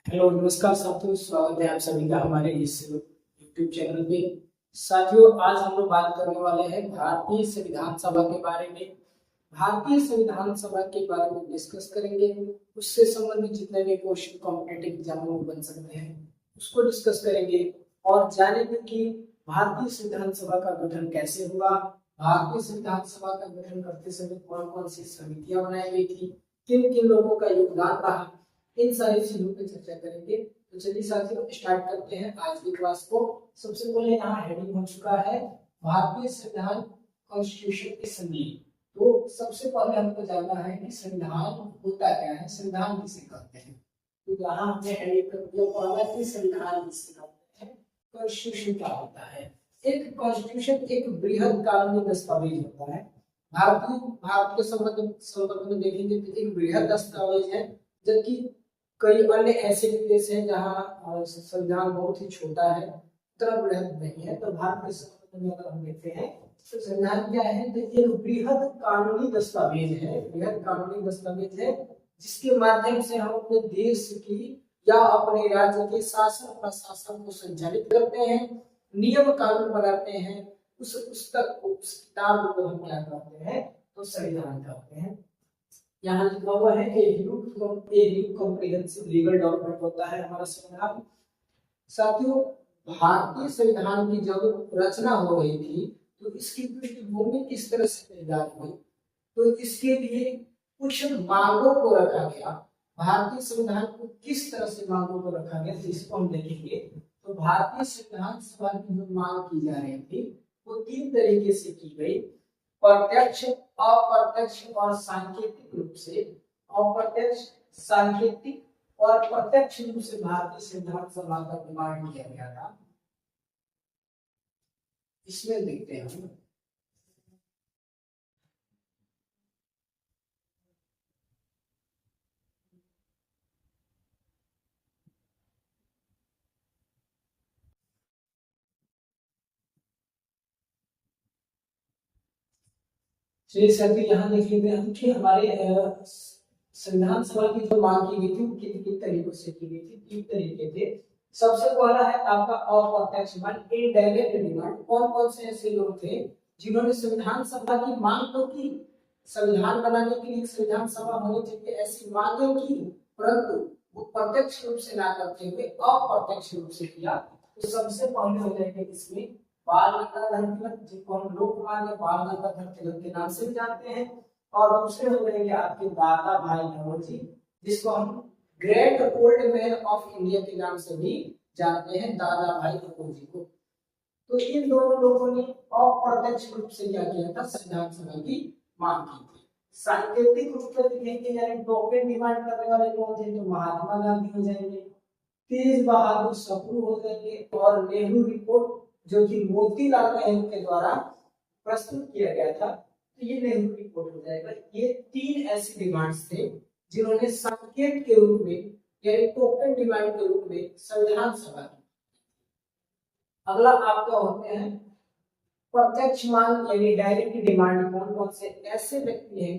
Hello नमस्कार साथियों, स्वागत है आप सभी का हमारे इस यूट्यूब चैनल पे। साथियों, आज हम लोग बात करने वाले हैं भारतीय संविधान सभा के बारे में। भारतीय संविधान सभा के बारे में डिस्कस करेंगे। उससे संबंधित जितने भी क्वेश्चन कॉम्पिटिटिव एग्जाम में बन सकते हैं उसको डिस्कस करेंगे और जानेंगे कि भारतीय संविधान सभा का गठन कैसे हुआ, भारतीय संविधान सभा का गठन करते समय कौन कौन सी समितियां बनाई गई थी, किन किन लोगों का योगदान रहा, इन सारी चीजों पर चर्चा करेंगे। तो चलिए साथियों स्टार्ट करते हैं आज की क्लास को। सबसे पहले यहाँ हेडिंग हो चुका है भारतीय संविधान कॉन्स्टिट्यूशन की संधि। तो सबसे पहले हमको जानना है कि संविधान होता क्या है, संविधान किसे कहते हैं। तो यहाँ हमने हेडिंग कर दिया पहला कि संविधान किसे कहते हैं, कॉन्स्टिट्यूशन क्या होता है। एक कॉन्स्टिट्यूशन एक बृहद कानूनी दस्तावेज होता है। भारत के संबंध में देखेंगे तो एक बृहद दस्तावेज है, जबकि कई अन्य ऐसे देश हैं जहाँ संविधान बहुत ही छोटा है, उतना बृहद नहीं है। तो भारत के संबंध में अगर हम देखते हैं तो संविधान क्या है, तो एक बृहद कानूनी दस्तावेज है, बृहद कानूनी दस्तावेज है जिसके माध्यम से हम अपने देश की या अपने राज्य के शासन प्रशासन को संचालित करते हैं, नियम कानून बनाते हैं। उस किताब को हम क्या कहते हैं, तो संविधान कहते हैं। यहाँ लिखा हुआ है कॉम्प्रिहेंसिव लीगल डॉक्यूमेंट होता है हमारा संविधान। साथियों, भारतीय संविधान की जब रचना हो रही थी तो इसकी पृष्ठभूमि किस तरह से तैयार हुई, तो इसके लिए कुछ मांगों को रखा गया। भारतीय संविधान को किस तरह से मांगों को रखा गया, इसको हम देखेंगे। तो भारतीय संविधान सभा की जो मांग की जा रही थी वो 3 तरीके से की गई, प्रत्यक्ष, अप्रत्यक्ष और सांकेतिक रूप से। अप्रत्यक्ष, सांकेतिक और प्रत्यक्ष रूप से भारतीय संविधान सभा का निर्माण किया गया था। इसमें देखते हैं हम यहाँ देख लेते हैं कि हमारे संविधान सभा की जो मांग की गई थी वो किन किन तरीकों से की गई थी। 3 तरीके थे। सबसे पहला है आपका अप्रत्यक्ष डिमांड, इनडायरेक्ट डिमांड। कौन कौन से ऐसे लोग थे जिन्होंने संविधान सभा की मांग तो की, संविधान बनाने के लिए संविधान सभा होनी चाहिए ऐसी मांगे की, परंतु वो प्रत्यक्ष रूप से ना करते हुए अप्रत्यक्ष रूप से किया। तो सबसे पहले हो जाएगा इसमें बाल गंगाधर तिलक, जिनको हम लोकमान्य बाल गंगाधर तिलक के नाम से भी जानते हैं। और दूसरे हो जाएंगे आपके दादा भाई नौरोजी, जिसको हम great old man of India के नाम से भी जानते हैं, दादा भाई नौरोजी को। तो इन दोनों लोगों ने अप्रत्यक्ष रूप से क्या किया था, संविधान सभा की मांग की थी। सांकेतिक रूप से देखेंगे यानी टोकन डिमांड करने वाले कौन थे, तो महात्मा गांधी हो जाएंगे, तेज बहादुर सप्रू हो जाएंगे, और नेहरू रिपोर्ट जो कि मोतीलाल नेहरू के द्वारा प्रस्तुत किया गया था, तो ये नेहरू रिपोर्ट हो जाएगा। ये 3 ऐसे डिमांड्स थे जिन्होंने संकेत के रूप में यानी टोकन डिमांड के रूप में संविधान सभा की। अगला आपका होते हैं प्रत्यक्ष मांग यानी डायरेक्ट डिमांड। कौन कौन से ऐसे व्यक्ति हैं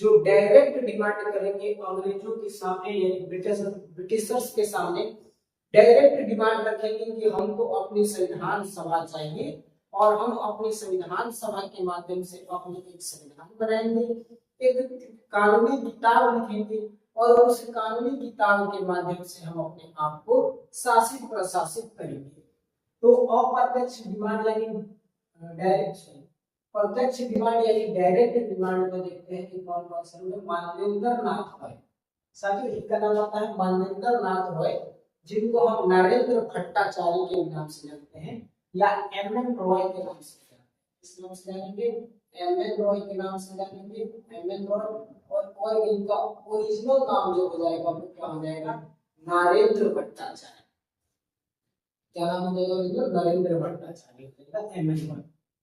जो डायरेक्ट डिमांड करेंगे अंग्रेजों के सामने यानी ब्रिटिशर्स के सामने डायरेक्ट डिमांड रखेंगे कि हमको अपनी संविधान सभा चाहिए और हम अपनी संविधान सभा के माध्यम से अपने एक संविधान बनाएंगे, एक कानूनी किताब लिखेंगे और उस कानूनी किताब के माध्यम से हम अपने आप को शासित प्रशासित करेंगे। तो अप्रत्यक्ष डिमांड यानी डायरेक्ट, प्रत्यक्ष डिमांड यानी डायरेक्ट डिमांड में देखते हैं कि कौन कौन से लोग। मानवेंद्र नाथ रॉय, साथियों इनका नाम आता है मानवेंद्र नाथ रॉय, जिनको हम नरेंद्र भट्टाचार्य के नाम से जानते हैं या एमएन रॉय के नाम से जानते हैं। इस नाम से जानेंगे, एमएन रॉय के नाम से जानेंगे, एमएन रॉय। और इनका ओरिजिनल नाम जो हो जाएगा वो क्या हो जाएगा, नरेंद्र भट्टाचार्य। क्या नाम हो जाएगा ओरिजिनल, नरेंद्र भट्टाचार्य हो जाएगा, एमएन रॉय।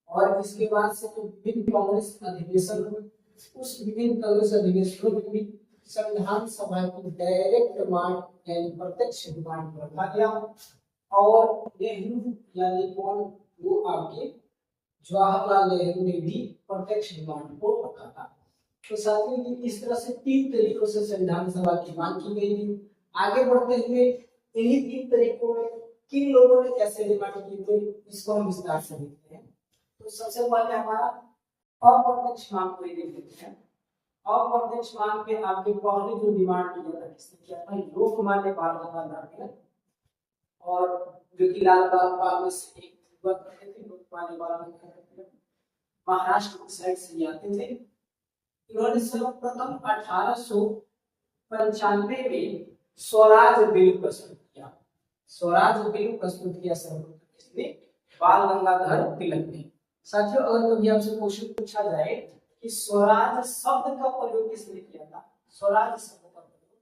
और इसके बाद से जो विभिन्न कांग्रेस अधिवेशन हुए, उस विभिन्न कांग्रेस अधिवेशनों में भी संविधान सभा की डायरेक्ट मांग यानी प्रत्यक्ष डिमांड रखा गया। और नेहरू यानी कौन, वो आपके जवाहरलाल नेहरू ने भी प्रत्यक्ष डिमांड को रखा था। तो साथियों इस तरह से 3 तरीकों से संविधान सभा की मांग की गई थी। आगे बढ़ते हुए इन्हीं 3 तरीकों में किन लोगों ने कैसे डिमांड की थी इसको हम विस्तार से देखते हैं। तो सबसे पहले हमारा अप्रत्यक्ष मांग को देख लेते हैं। अप्रत्यक्ष मांग में आपके पहले जो डिमांड किया था किसने किया था, लोकमान्य बाल गंगाधर तिलक, और जो कि लाल बाग में से एक हुआ करते थे। लोकमान्य बाल गंगाधर तिलक महाराष्ट्र की साइड से आते थे। इन्होंने सर्वप्रथम 1895 में स्वराज बिल प्रस्तुत किया। स्वराज बिल प्रस्तुत किया सर्वप्रथम इसने बाल गंगाधर तिलक ने। साथियों, अगर कभी आपसे क्वेश्चन पूछा जाए कि स्वराज शब्द का प्रयोग किसने किया था, स्वराज शब्द का प्रयोग,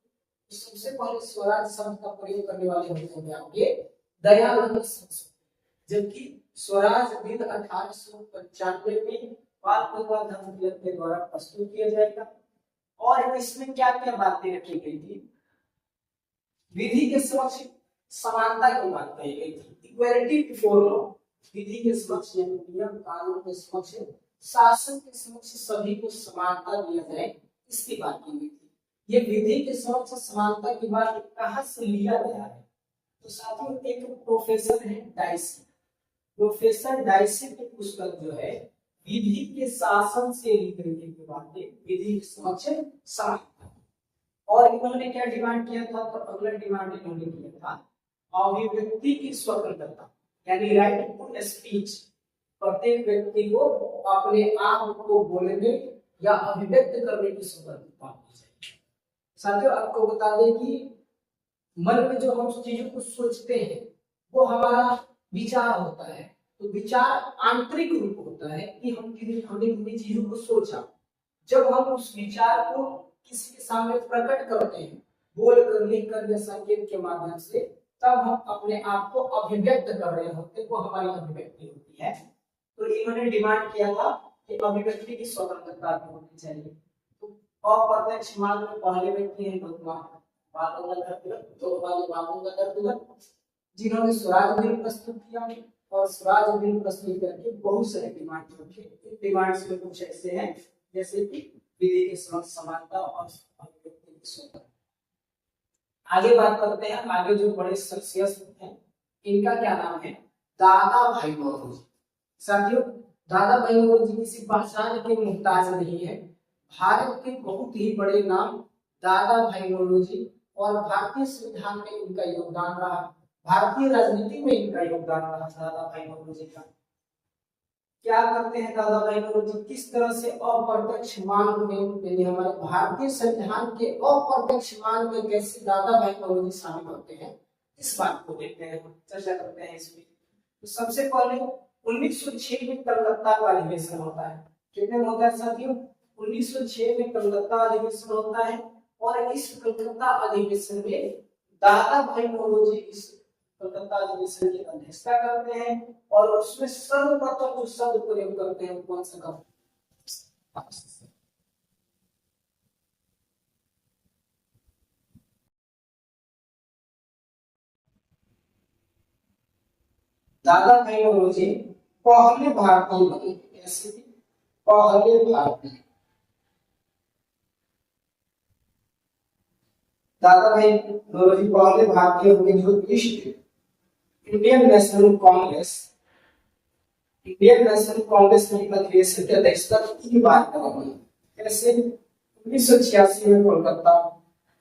तो सबसे पहले स्वराज शब्द का प्रयोग करने वाले होंगे आपके दयानंद सरस्वती, जबकि स्वराज बिल 1895 में बाल गंगाधर तिलक के द्वारा प्रस्तुत किया जाएगा। और इसमें क्या क्या बातें रखी गई थी, विधि के समक्ष समानता की बात कही गई थी, इक्वालिटी बिफोर लॉ, विधि के समक्ष यानी नियम कानून के समक्ष, शासन के समक्ष सभी को समानता दिया जाए, इसकी बात की गई थी। ये विधि के समक्ष समानता की बात कहां से लिया गया है, तो साथियों एक प्रोफेसर है डाइसी, प्रोफेसर डाइसी की पुस्तक जो है विधि के शासन से रिलेटेड की बातें, विधि के समक्ष समानता। और इन्होंने क्या डिमांड किया था, तो अगला डिमांड इन्होंने किया था अभिव्यक्ति की स्वतंत्रता, यानी राइट टू स्पीच। प्रत्येक व्यक्ति को अपने आप को बोलने या अभिव्यक्त करने की स्वतंत्रता होनी चाहिए। साथियों, आपको बता दें कि मन में जो हम चीजों को सोचते हैं वो हमारा विचार होता है। तो विचार आंतरिक रूप होता है कि हमने किसी चीजों को सोचा। जब हम उस विचार को किसी के सामने प्रकट करते हैं, बोल कर, लिख कर या संकेत के माध्यम से, तब हम अपने आप को अभिव्यक्त कर रहे होते हैं, वो हमारी अभिव्यक्ति होती है। तो इन्होंने डिमांड किया था कि अभिव्यक्ति की स्वतंत्रता होनी चाहिए। तो अप्रत्यक्ष मांग में पहले व्यक्ति है बाल गंगाधर तिलक, जिन्होंने स्वराज बिल प्रस्तुत किया और स्वराज बिल प्रस्तुत करके बहुत सारे डिमांड रखे। डिमांड्स में कुछ ऐसे हैं जैसे कि विधि के समक्ष समानता और अभिव्यक्ति की स्वतंत्रता। आगे बात करते हैं, आगे जो बड़े शख्सियत हैं इनका क्या नाम है, दादा भाई नौरोजी। साथियों, दादा भाई नौरोजी किसी पहचान के मुहताज नहीं है। भारत के बहुत ही बड़े नाम दादा भाई नौरोजी, और भारतीय संविधान में इनका योगदान रहा, भारतीय राजनीति में इनका योगदान रहा दादा भाई नौरोजी का। क्या करते हैं दादा भाई नौरोजी, किस तरह से अप्रत्यक्ष मांग में, यानी हमारे भारतीय संविधान के अप्रत्यक्ष मांग में कैसे दादा भाई नौरोजी शामिल होते हैं, इस बात को देखते हैं, चर्चा करते हैं इसमें। तो सबसे पहले 1906 में कलकत्ता का अधिवेशन होता है। कितने में होता है साथियों, 1906 में कलकत्ता अधिवेशन होता है। और इस कलकत्ता अधिवेशन में दादा भाई नौरोजी इस कलकत्ता अधिवेशन की अध्यक्षता करते हैं, और उसमें सर्वप्रथम जो शब्द प्रयोग करते हैं कौन सा का, दादा भाई नौरोजी पहले भारतीय बने, ऐसे पहले भारतीय दादा भाई नौरोजी पहले भारतीय होंगे जो इंडियन नेशनल कांग्रेस की अधिवेशन के अध्यक्षता की बात करेंगे। ऐसे 1986 में कोलकाता,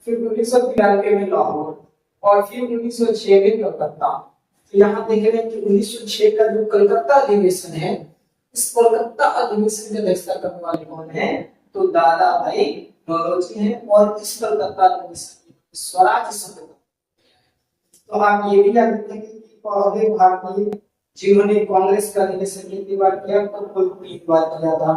फिर 1993 में लाहौर, और फिर 1906 में कलकत्ता। तो यहाँ देख रहे हैं कि 1906 का जो कलकत्ता अधिवेशन है, इस कोलकाता अधिवेशन की अध्यक्षता करने वाले कौन है, तो दादा भाई नौरोजी है। और इस कलकत्ता अधिवेशन स्वराज शब्द, तो आप ये भी याद रखेंगे कि पहले भारतीय जिन्होंने कांग्रेस का अधिवेशन कितनी बार किया, तो कुल 3 बार किया था,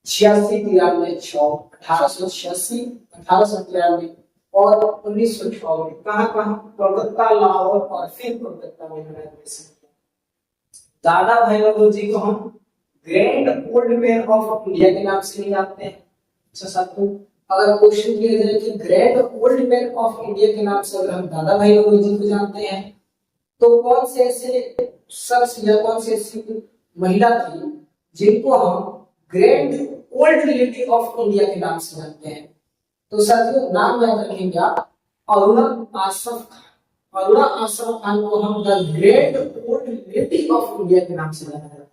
86, 93, 1886, 1893 और 1906 में। कहां कहां, कोलकाता, लाहौर और फिर कोलकाता में अधिवेशन किया। दादा भाई नौरोजी को हम grand old man of India के नाम से नहीं जानते हैं। अच्छा साथियों, अगर क्वेश्चन किया जाए कि great old man of India के नाम से अगर हम दादा भाई नौरोजी को जानते हैं, तो कौन से ऐसे शख्स या कौन से ऐसी महिला थी जिनको हम grand old lady of India के नाम से जानते हैं? तो साथियों नाम याद रखेंगे आप, अरुणा आसफ खान। अरुणा आसफ खान को हम the great old lady of India के नाम से जाना जाता है।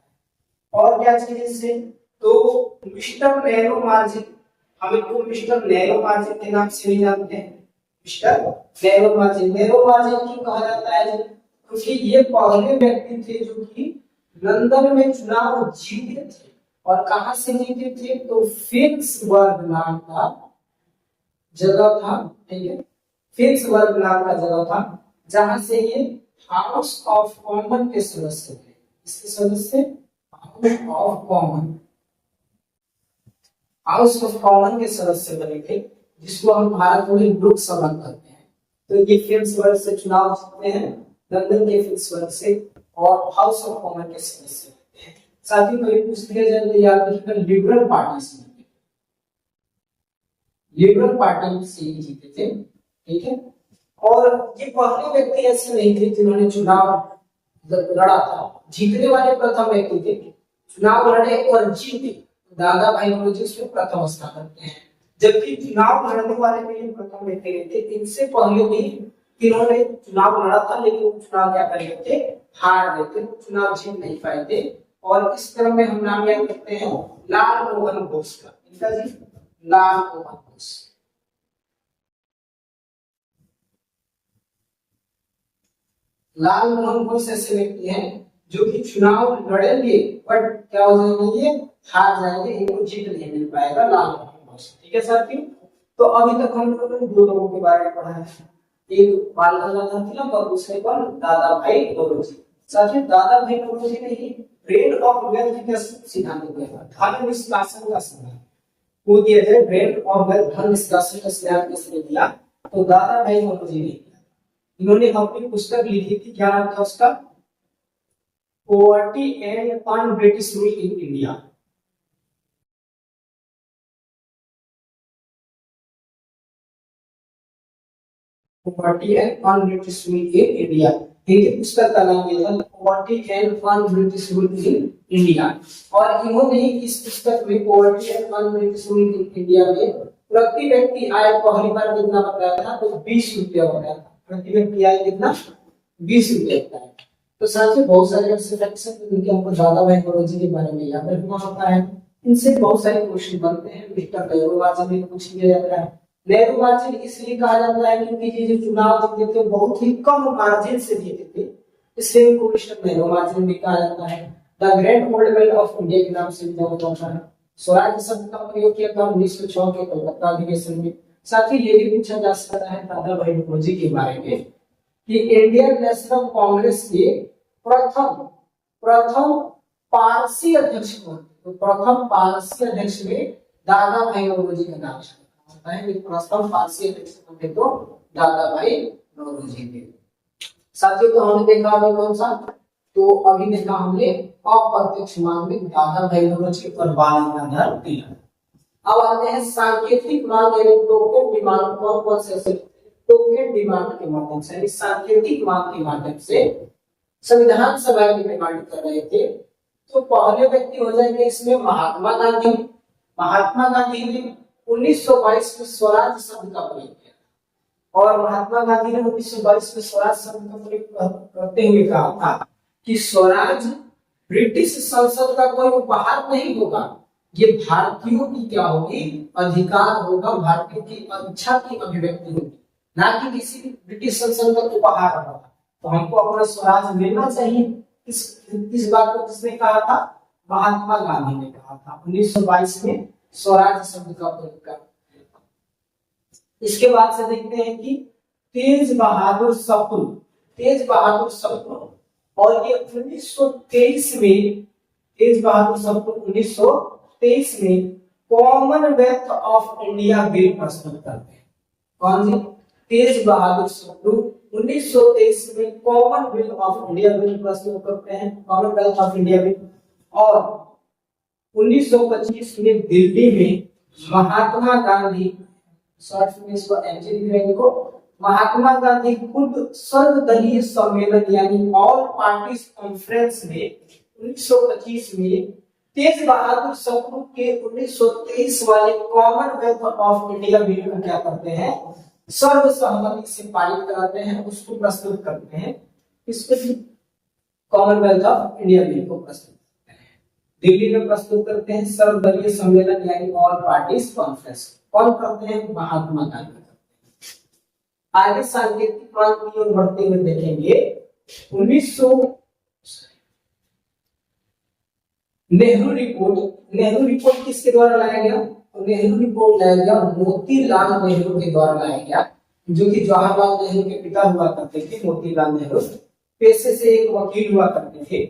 और क्या चीज से, तो मिस्टर नेहरू मार्जिन, हम इनको मिस्टर नेहरू मार्जिन के नाम से भी जानते हैं। Mister Nehru margin, Nehru margin क्यों कहा जाता है, क्योंकि ये पहले व्यक्ति थे जो कि लंदन में चुनाव जीते थे। और कहां से जीते थे, तो फिल्सबर्ग नाम का जगह था, ठीक है, फिल्सबर्ग नाम का जगह था, जहां से ये हाउस ऑफ कॉमन के सदस्य थे। इसके सदस्य house of common, house of common के सदस्य बने थे, जिसको हम भारत में लोकसभा कहते हैं। तो ये फिल्सबर्ग से चुनाव जीतते हैं, लंदन के फिल्सबर्ग से, और हाउस ऑफ कॉमन के सदस्य बनते हैं। साथ ही कभी पूछ लिया जाए तो याद रखिएगा लिबरल पार्टी से, लिबरल पार्टी से जीते थे, ठीक है। और ये पहले व्यक्ति ऐसे नहीं थे जिन्होंने चुनाव लड़ा था, जीतने वाले प्रथम व्यक्ति थे, चुनाव लड़े और जीते दादा भाई नौरोजी उसमें प्रथम स्थान रखते हैं। जबकि चुनाव लड़ने वाले में ये प्रथम व्यक्ति नहीं थे, इनसे पहले भी इन्होंने चुनाव लड़ा था, लेकिन वो चुनाव क्या कर गए थे, हार गए थे, चुनाव जीत नहीं पाए थे। और इस क्रम में हम नाम याद रखते हैं लाल मोहन घोष का, इनका जी लाल मोहन घोष। लाल मोहन घोष ऐसे व्यक्ति हैं जो कि चुनाव लड़ेंगे बट क्या हो जाएंगे, ये हार जाएंगे, इनको जीत नहीं मिल पाएगा, लाल मोहन घोष, ठीक है साथियों। तो अभी तक हम लोगों ने दो लोगों के बारे में पढ़ा है, एक बाल गंगाधर तिलक और दूसरे पर दादा भाई नौरोजी। साथियों दादा भाई नौरोजी ने ही ब्रेन ऑफ वेल्थ का सिद्धांत दिया, धन निष्कासन का सिद्धांत वो दिया जाए, ब्रेन ऑफ वेल्थ धन निष्कासन का सिद्धांत किसने दिया, तो दादा भाई नौरोजी ने। इन्होंने अपनी पुस्तक लिखी थी, क्या नाम था उसका, poverty and un British rule in India. Poverty and un British rule in India, इनकी पुस्तक का नाम ये था poverty and un British rule in India. और इन्होंने इस पुस्तक में poverty and un British rule in India में प्रति व्यक्ति आय पहली बार कितना बताया था, तो 20 रुपया बताया था, प्रति व्यक्ति आय कितना, 20 रुपया बताया। तो साथियों बहुत सारे ऐसे फैक्ट्स हैं जिनके हमको दादा भाई नौरोजी के बारे में याद रखना होता है, इनसे बहुत सारे क्वेश्चन बनते हैं। मिस्टर नेहरू मार्जिन में पूछ लिया जाता है। नेहरू मार्जिन इसलिए कहा जाता है क्योंकि ये जो चुनाव जीते थे बहुत ही कम मार्जिन से जीते थे, इसलिए इनको मिस्टर नेहरू मार्जिन भी कहा जाता है। The great old man of India के नाम से भी जाना जाता है। स्वराज शब्द का प्रयोग किया था 1906 के कोलकाता अधिवेशन में। साथ ही ये भी पूछा जा सकता है दादा भाई नौरोजी के बारे में कि इंडियन नेशनल कांग्रेस के प्रथम पारसी अध्यक्ष कौन, तो प्रथम पारसी अध्यक्ष में दादा भाई नौरोजी का नाम आता है। प्रथम पारसी अध्यक्ष कौन थे, तो दादा भाई नौरोजी थे। साथियों तो हमने देखा अभी कौन सा, तो अभी देखा हमने अप्रत्यक्ष मांग में दादा भाई नौरोजी और बाल गंगाधर तिलक। अब आते हैं सांकेतिक मांग यानी टोकन डिमांड, कौन से टोकन डिमांड के माध्यम से, सांकेतिक मांग के माध्यम से संविधान सभा की डिमांड कर रहे थे। तो पहले व्यक्ति हो जाएंगे इसमें महात्मा गांधी। महात्मा गांधी ने 1922 में स्वराज शब्द का प्रयोग किया और महात्मा गांधी ने 1922 में स्वराज शब्द का प्रयोग करते हुए कहा था कि स्वराज ब्रिटिश संसद का कोई उपहार नहीं होगा, ये भारतीयों की क्या होगी, अधिकार होगा, भारतीयों की इच्छा की अभिव्यक्ति होगी, ना कि किसी ब्रिटिश संसद का उपहार होगा। तो हमको अपना स्वराज मिलना चाहिए। इस बात को किसने कहा था, महात्मा गांधी ने कहा था 1922 में स्वराज शब्द का प्रयोग कर। इसके बाद से देखते हैं कि तेज बहादुर सप्रू, तेज बहादुर सप्रू, और ये 1923 में, तेज बहादुर सप्रू 1923 में कॉमनवेल्थ ऑफ इंडिया बिल प्रस्तुत करते हैं। कौन सी, तेज बहादुर सप्रू 1923 में कॉमनवेल्थ ऑफ इंडिया बिल प्रस्तुत करते हैं, कॉमनवेल्थ ऑफ इंडिया बिल। और 1925 में दिल्ली में महात्मा गांधी, शॉर्ट में इसको एमजे लिख रहे हैं, देखो महात्मा गांधी खुद सर्वदलीय सम्मेलन यानी ऑल पार्टीज कॉन्फ्रेंस में 1925 में तेज बहादुर सप्रू के 1923 वाले कॉमनवेल्थ ऑफ इंडिया बिल को क्या करते हैं, सर्वसम्मति से पारित कराते हैं, उसको प्रस्तुत करते हैं। इसको कॉमनवेल्थ ऑफ इंडिया बिल को प्रस्तुत करते हैं, दिल्ली में प्रस्तुत करते हैं। सर्वदलीय सम्मेलन यानी ऑल पार्टीज कॉन्फ्रेंस कौन करते हैं? महात्मा गांधी करते हैं। आगे सांकेतिक क्रांति की ओर बढ़ते हुए देखेंगे। 1900 नेहरू रिपोर्ट किसके द्वारा लाया गया? नेहरू रिपोर्ट लाया गया मोतीलाल नेहरू के द्वारा लाया गया, जो कि जवाहरलाल नेहरू के पिता हुआ करते थे। मोतीलाल नेहरू पेशे से एक वकील हुआ करते थे।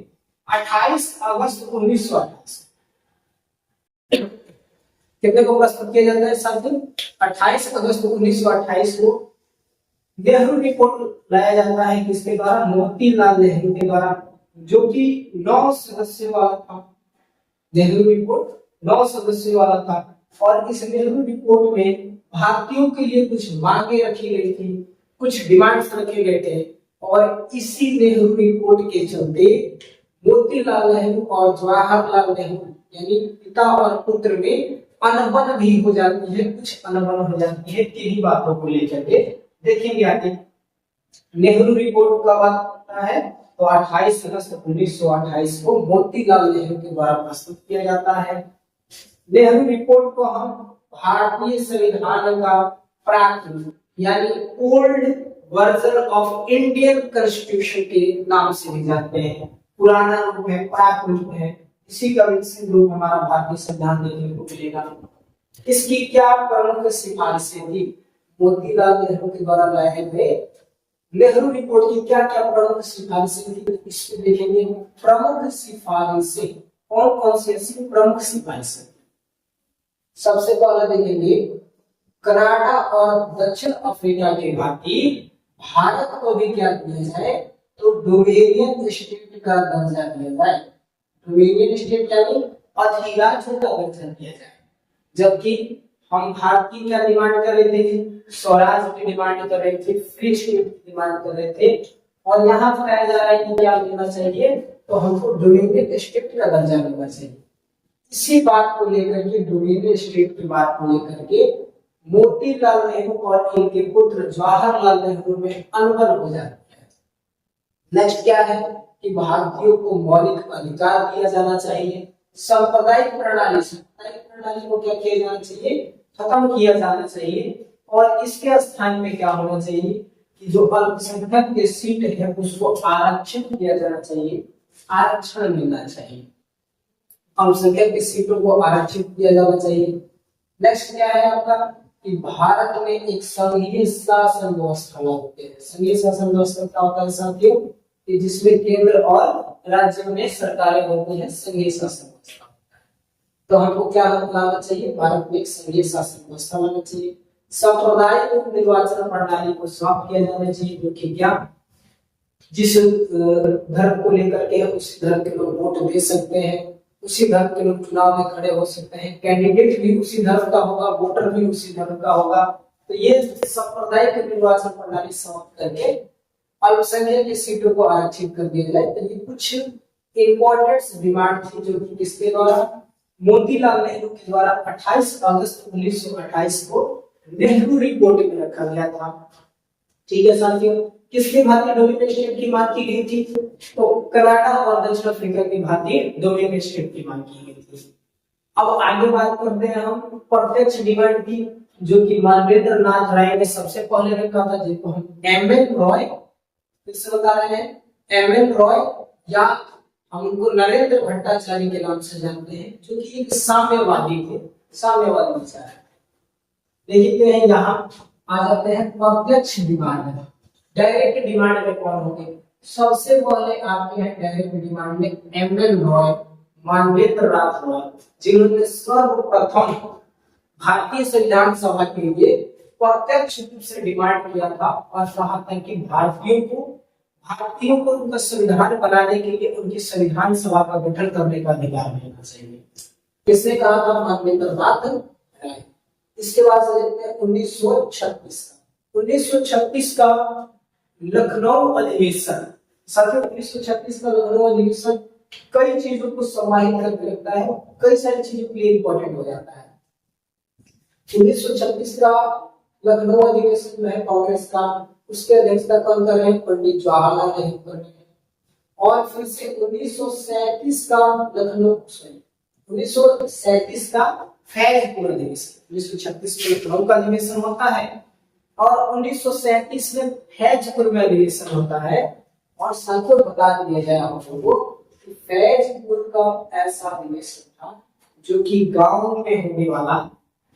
28 अगस्त 1928 कितने को प्रस्तुत किया जाता है साथियों? 28 अगस्त 1928 को नेहरू रिपोर्ट लाया जाता है। किसके द्वारा? मोतीलाल नेहरू के द्वारा, जो कि 9 सदस्यों वाला था। नेहरू रिपोर्ट 9 सदस्यों वाला था और इस नेहरू रिपोर्ट में भारतीयों के लिए कुछ मांगे रखी गई थी, कुछ डिमांड्स रखे गए थे और इसी नेहरू रिपोर्ट के चलते मोतीलाल नेहरू और जवाहरलाल नेहरू यानी पिता और पुत्र में अनबन भी हो जाती है, कुछ अनबन हो जाती है। किन्हीं बातों को लेकर के देखेंगे आगे। नेहरू रिपोर्ट कब आता है? तो 28 अगस्त 1928 को मोतीलाल नेहरू के द्वारा प्रस्तुत किया जाता है। नेहरू रिपोर्ट को हम भारतीय संविधान का प्राक यानी old version of Indian constitution के नाम से भी जानते हैं। पुराना रूप है, प्राक रूप है, इसी का विकसित रूप हमारा भारतीय संविधान देखने को मिलेगा। इसकी क्या प्रमुख सिफारिशें थी? मोतीलाल नेहरू के द्वारा लाए गए नेहरू रिपोर्ट की क्या क्या प्रमुख सिफारिशें थी, इसमें देखेंगे। प्रमुख सिफारिशें कौन कौन सी ऐसी प्रमुख सिफारिशें? सबसे पहले देखेंगे कनाडा और दक्षिण अफ्रीका के भांति भारत को भी क्या दिया जाए? तो डोमिनियन स्टेट का दर्जा दिया जाए। डोमिनियन स्टेट यानी अधिराज्य का दर्जा दिया जाए। जबकि हम भारत की क्या डिमांड कर रहे थे? स्वराज की डिमांड कर रहे थे, फ्री स्टेट की डिमांड कर रहे थे और यहाँ बताया जा रहा है कि क्या लेना चाहिए? तो हमको डोमिनियन स्टेट का दर्जा लेना चाहिए। इसी बात को लेकर के, डोमिनियन स्टेट की बात को लेकर के मोतीलाल नेहरू और इनके पुत्र जवाहरलाल नेहरू में अनबन हो जाती है। नेक्स्ट क्या है कि भारतीयों को मौलिक अधिकार दिया जाना चाहिए। सांप्रदायिक प्रणाली को क्या किया जाना चाहिए? खत्म किया जाना चाहिए और इसके स्थान में क्या होना चाहिए कि जो अल्पसंख्यक के सीट है उसको आरक्षित किया जाना चाहिए, आरक्षण मिलना चाहिए। अल्पसंख्यक की सीटों को आरक्षित किया जाना चाहिए। नेक्स्ट क्या है आपका कि भारत में एक संघीय शासन व्यवस्था लागू है। संघीय शासन व्यवस्था क्या होता है साथियों? कि जिसमें केंद्र और राज्य में सरकारें होती हैं, संघीय शासन व्यवस्था। तो हमको क्या लाना चाहिए? भारत में एक संघीय शासन व्यवस्था लाना चाहिए। सांप्रदायिक निर्वाचन प्रणाली को समाप्त किया जाना चाहिए, जो कि क्या जिस धर्म को लेकर के उसी धर्म के लोग वोट दे सकते हैं, उसी धर्म के लोग चुनाव में खड़े हो सकते हैं, कैंडिडेट भी उसी धर्म का होगा, वोटर भी उसी धर्म का होगा। तो ये सांप्रदायिक निर्वाचन प्रणाली समाप्त करके अल्पसंख्यक की सीटों को आरक्षित कर दिया जाए। तो ये कुछ इंपॉर्टेंट डिमांड थी जो कि किसके द्वारा? मोतीलाल नेहरू के द्वारा 28 अगस्त 1928 को नेहरू रिपोर्ट में रखा गया था। ठीक है साथियों, किसके भांति डोमिनियन स्टेट की मांग की गई थी? तो कनाडा और दक्षिण अफ्रीका की भांति डोमिनियन स्टेट की मांग की गई थी। अब आगे बात करते हैं हम प्रत्यक्ष डिमांड की, जो कि मानवेंद्र नाथ राय ने सबसे पहले रखा था, जिनको हम एमएन रॉय किससे बता रहे हैं? एमएन रॉय या हम उनको नरेंद्र भट्टाचार्य के नाम से जानते हैं, जो कि एक साम्यवादी थे, साम्यवादी विचार। देखते हैं यहाँ आ जाते हैं प्रत्यक्ष डिमांड। डायरेक्ट डिमांड में कौन होंगे? सबसे पहले आपके हैं डायरेक्ट डिमांड में एमएन रॉय, मानवेंद्र नाथ रॉय, जिन्होंने सर्वप्रथम भारतीय संविधान सभा के लिए प्रत्यक्ष रूप से डिमांड किया था और कहा था कि भारतीयों को उनका संविधान बनाने के लिए उनकी संविधान सभा का गठन करने का अधिकार मिलना चाहिए। किसने कहा था? मानवेंद्र नाथ राय। इसके बाद से देखते हैं 1936 का लखनऊ अधिवेशन। साथियों 1936 का लखनऊ अधिवेशन कई चीजों को समाहित करके रखता है, कई सारी चीजों के लिए इंपॉर्टेंट हो जाता है। 1936 का लखनऊ अधिवेशन में है कांग्रेस का, उसकी अध्यक्षता कौन कर रहे हैं? पंडित जवाहरलाल नेहरू कर रहे हैं। और फिर से 1937 का लखनऊ 1937 का फैजपुर अधिवेशन, 1936 में लखनऊ का अधिवेशन होता है और 1937 में फैजपुर में अधिवेशन होता है। और साथियों बता दिया जाए आप लोगों को कि फैजपुर का ऐसा अधिवेशन था जो कि गांव में होने वाला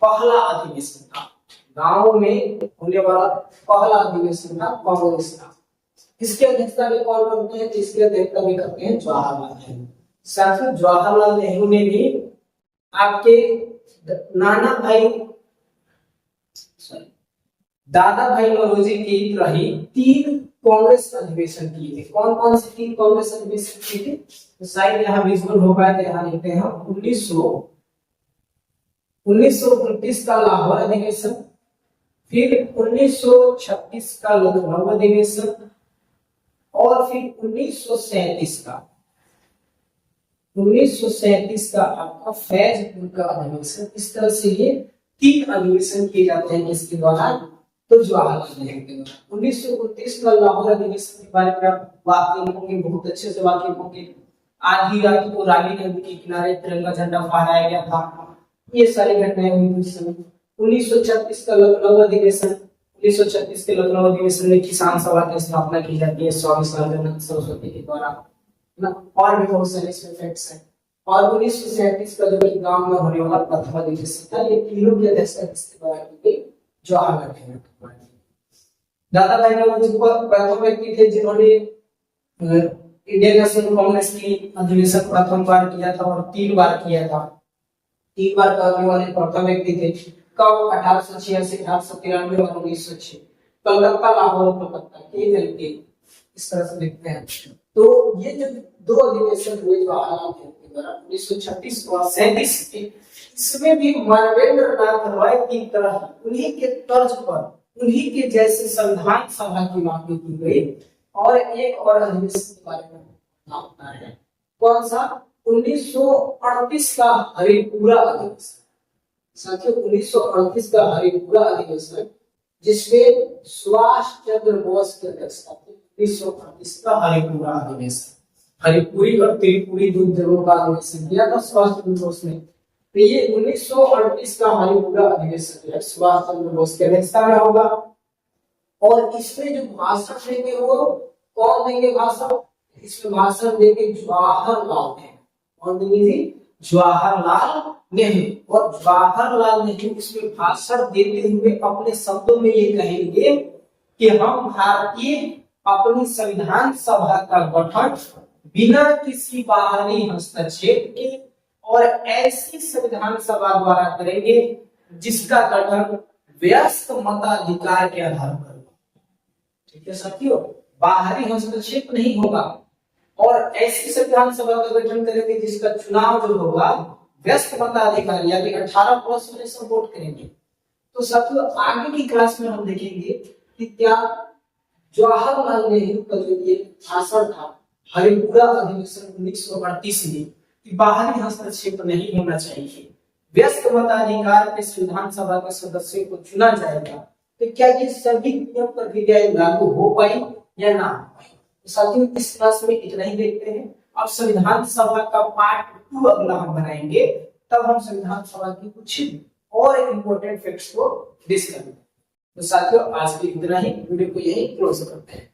पहला अधिवेशन था, गांव में होने वाला पहला अधिवेशन था कांग्रेस का। इसकी अध्यक्षता भी कौन करते हैं? इसकी अध्यक्षता भी करते हैं जवाहरलाल नेहरू। साथियों जवाहरलाल नेहरू ने भी आपके नाना भाई दादा भाई नौरोजी की तरह 3 कांग्रेस अधिवेशन किए थे। कौन कौन से 3 कांग्रेस अधिवेशन किए थे? तो शायद यहाँ विजुअल हो पाए तो यहाँ लिखते हैं 1929 का लाहौर अधिवेशन, फिर 1936 का लखनऊ अधिवेशन और फिर 1937 का आपका फैजपुर का अधिवेशन। इस तरह से ये 3 अधिवेशन किए जाते हैं इसके द्वारा, तो जवाहरलाल नेहरू के द्वारा। 1929 का लाहौर अधिवेशन के बारे में आप वाकिफ होंगे, बहुत अच्छे से वाकिफ होंगे। आधी रात को रावी नदी के किनारे तिरंगा झंडा फहराया गया था, ये सारी घटनाएं हुई उस समय। 1936 का लखनऊ अधिवेशन, 1936 के लखनऊ अधिवेशन में किसान सभा की स्थापना की जाती है स्वामी सर्वजनानंद सरस्वती के द्वारा ना, और भी बहुत सारे इसमें फैक्ट्स हैं। और 1937 का जो गांव में होने वाला प्रथम अधिवेशन था, ये तीनों की अध्यक्षता किसके द्वारा की गई? जवाहरलाल नेहरू के द्वारा। दादा भाई नौरोजी प्रथम व्यक्ति थे जिन्होंने इंडियन नेशनल कांग्रेस की अधिवेशन प्रथम बार किया था और 3 बार किया था। 3 बार करने वाले प्रथम व्यक्ति थे। कब? 1886, 1893 और 1906। कलकत्ता, लाहौर, कलकत्ता के इस तरह से देखते हैं। तो ये जो 2 अधिवेशन हुए जवाहरलाल नेहरू के द्वारा 1936 और 1937 के, इसमें भी मानवेंद्र नाथ रॉय की तरह उन्हीं के तर्ज पर, उन्हीं के जैसे संविधान सभा की मांग की गई। और एक और अधिवेशन के बारे में बताना है, कौन सा? 1938 का हरिपुरा अधिवेशन। साथियों 1938 का हरिपुरा अधिवेशन, जिसमें सुभाष चंद्र बोस की अध्यक्षता थी। 1938 का हरिपुरा अधिवेशन, हरिपुरी और त्रिपुरी 2 जगहों का अधिवेशन किया था सुभाष चंद्र बोस ने। तो ये 1938 का हरिपुरा अधिवेशन है, सुभाष चंद्र बोस की अध्यक्षता में होगा। और इसमें जो भाषण देंगे वो कौन देंगे भाषण? इसमें भाषण देंगे जवाहरलाल नेहरू। कौन देंगे? जवाहरलाल नेहरू। और जवाहरलाल नेहरू इसमें भाषण देते हुए अपने शब्दों में ये कहेंगे कि हम भारतीय अपनी संविधान सभा का गठन बिना किसी बाहरी हस्तक्षेप के और ऐसी संविधान सभा द्वारा करेंगे जिसका गठन वयस्क मताधिकार के आधार पर। ठीक है साथियों, बाहरी हस्तक्षेप नहीं होगा और ऐसी संविधान सभा का गठन करेंगे जिसका चुनाव जो होगा वयस्क मताधिकार यानी 18+ वाले सब वोट करेंगे। तो साथियों आगे की क्लास में हम देखेंगे कि क्या जवाहरलाल नेहरू का जो ये भाषण था हरिपुरा अधिवेशन 1938 में, कि बाहरी हस्तक्षेप नहीं होना चाहिए, वयस्क मताधिकार के संविधान सभा के सदस्यों को चुना जाएगा, तो क्या ये सभी नियम प्रक्रियाएं लागू हो पाई या ना हो पाई? तो साथियों इस क्लास में इतना ही देखते हैं। अब संविधान सभा का पार्ट 2 अगला हम बनाएंगे, तब हम संविधान सभा की कुछ और इंपॉर्टेंट फैक्ट्स को डिस्कस करेंगे। तो साथियों आज के इतना ही, वीडियो को यही क्लोज करते हैं।